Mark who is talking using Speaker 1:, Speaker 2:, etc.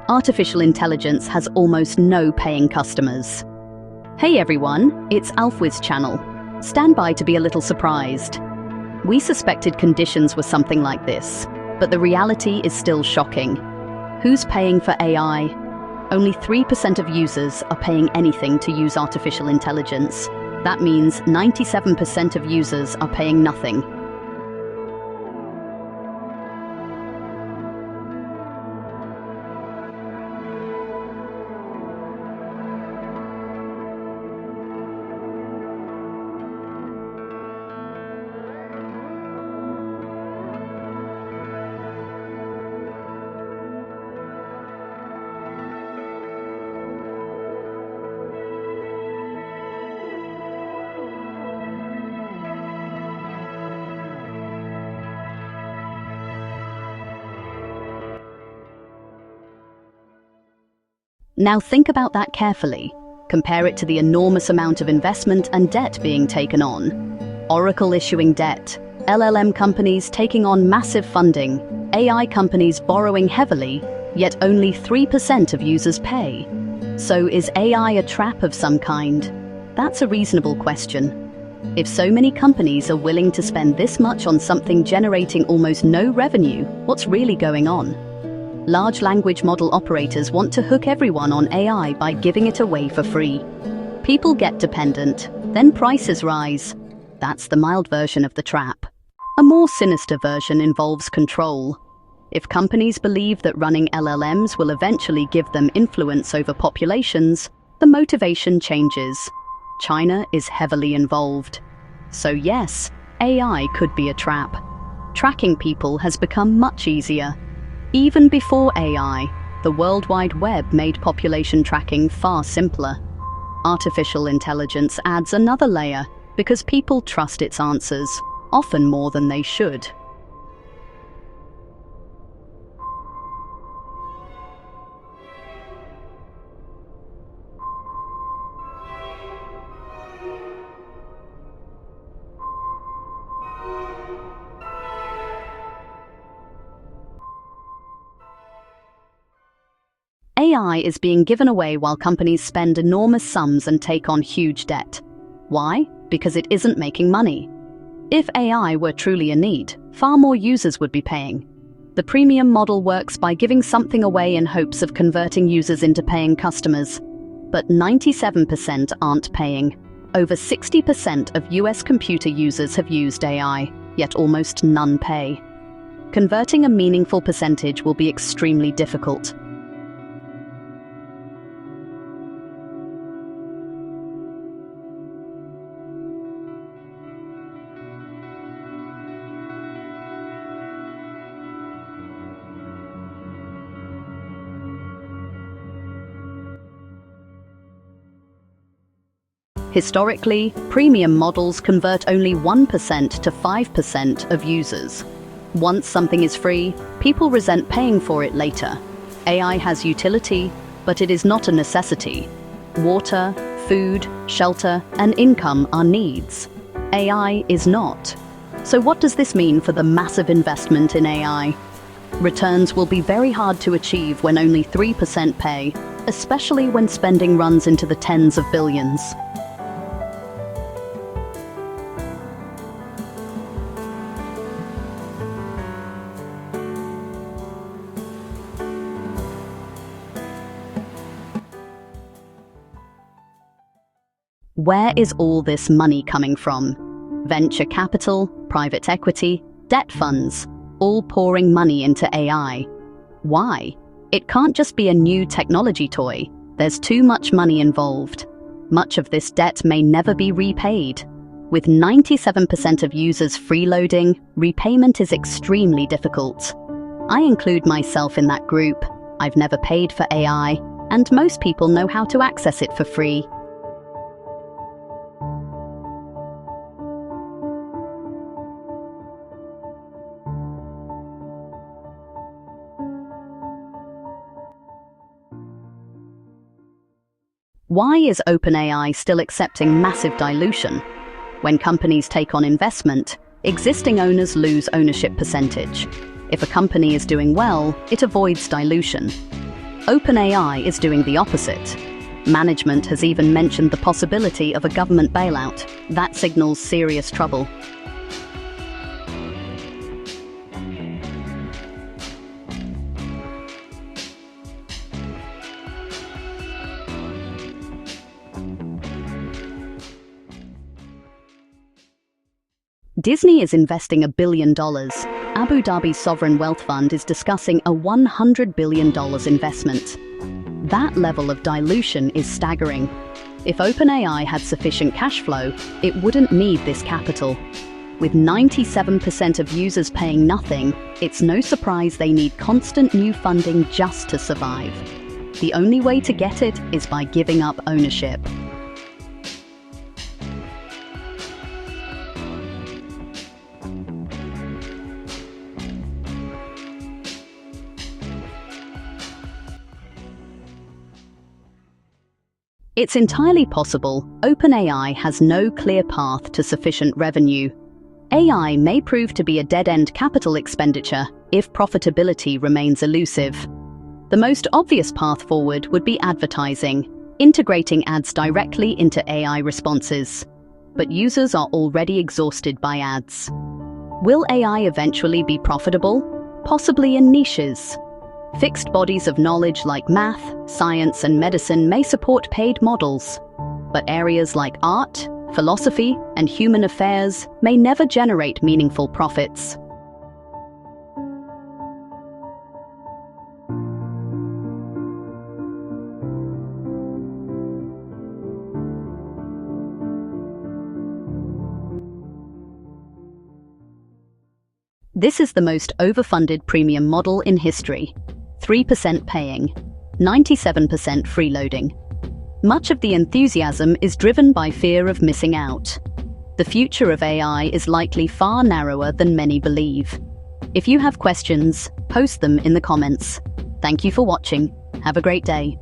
Speaker 1: artificial intelligence has almost no paying customers. Hey everyone, it's Alfwiz channel. Stand by to be a little surprised. We suspected conditions were something like this, but the reality is still shocking. Who's paying for AI? Only 3% of users are paying anything to use artificial intelligence. That means 97% of users are paying nothing. Now think about that carefully. Compare it to the enormous amount of investment and debt being taken on. Oracle issuing debt, LLM companies taking on massive funding, AI companies borrowing heavily, yet only 3% of users pay. So is AI a trap of some kind? That's a reasonable question. If so many companies are willing to spend this much on something generating almost no revenue, what's really going on? Large language model operators want to hook everyone on AI by giving it away for free. People get dependent, then prices rise. That's the mild version of the trap. A more sinister version involves control. If companies believe that running LLMs will eventually give them influence over populations, the motivation changes. China is heavily involved. So yes, AI could be a trap. Tracking people has become much easier. Even before AI, the World Wide Web made population tracking far simpler. Artificial intelligence adds another layer because people trust its answers, often more than they should. AI is being given away while companies spend enormous sums and take on huge debt. Why? Because it isn't making money. If AI were truly a need, far more users would be paying. The premium model works by giving something away in hopes of converting users into paying customers. But 97% aren't paying. Over 60% of US computer users have used AI, yet almost none pay. Converting a meaningful percentage will be extremely difficult. Historically, premium models convert only 1% to 5% of users. Once something is free, people resent paying for it later. AI has utility, but it is not a necessity. Water, food, shelter, and income are needs. AI is not. So what does this mean for the massive investment in AI? Returns will be very hard to achieve when only 3% pay, especially when spending runs into the tens of billions. Where is all this money coming from? Venture capital, private equity, debt funds, all pouring money into AI. Why? It can't just be a new technology toy. There's too much money involved. Much of this debt may never be repaid. With 97% of users freeloading, repayment is extremely difficult. I include myself in that group. I've never paid for AI, and most people know how to access it for free. Why is OpenAI still accepting massive dilution? When companies take on investment, existing owners lose ownership percentage. If a company is doing well, it avoids dilution. OpenAI is doing the opposite. Management has even mentioned the possibility of a government bailout. That signals serious trouble. Disney is investing $1 billion. Abu Dhabi's sovereign wealth fund is discussing a $100 billion investment. That level of dilution is staggering. If OpenAI had sufficient cash flow, it wouldn't need this capital. With 97% of users paying nothing, it's no surprise they need constant new funding just to survive. The only way to get it is by giving up ownership. It's entirely possible OpenAI has no clear path to sufficient revenue. AI may prove to be a dead-end capital expenditure if profitability remains elusive. The most obvious path forward would be advertising, integrating ads directly into AI responses. But users are already exhausted by ads. Will AI eventually be profitable? Possibly in niches. Fixed bodies of knowledge like math, science, and medicine may support paid models, but areas like art, philosophy, and human affairs may never generate meaningful profits. This is the most overfunded premium model in history. 3% paying, 97% freeloading. Much of the enthusiasm is driven by fear of missing out. The future of AI is likely far narrower than many believe. If you have questions, post them in the comments. Thank you for watching. Have a great day.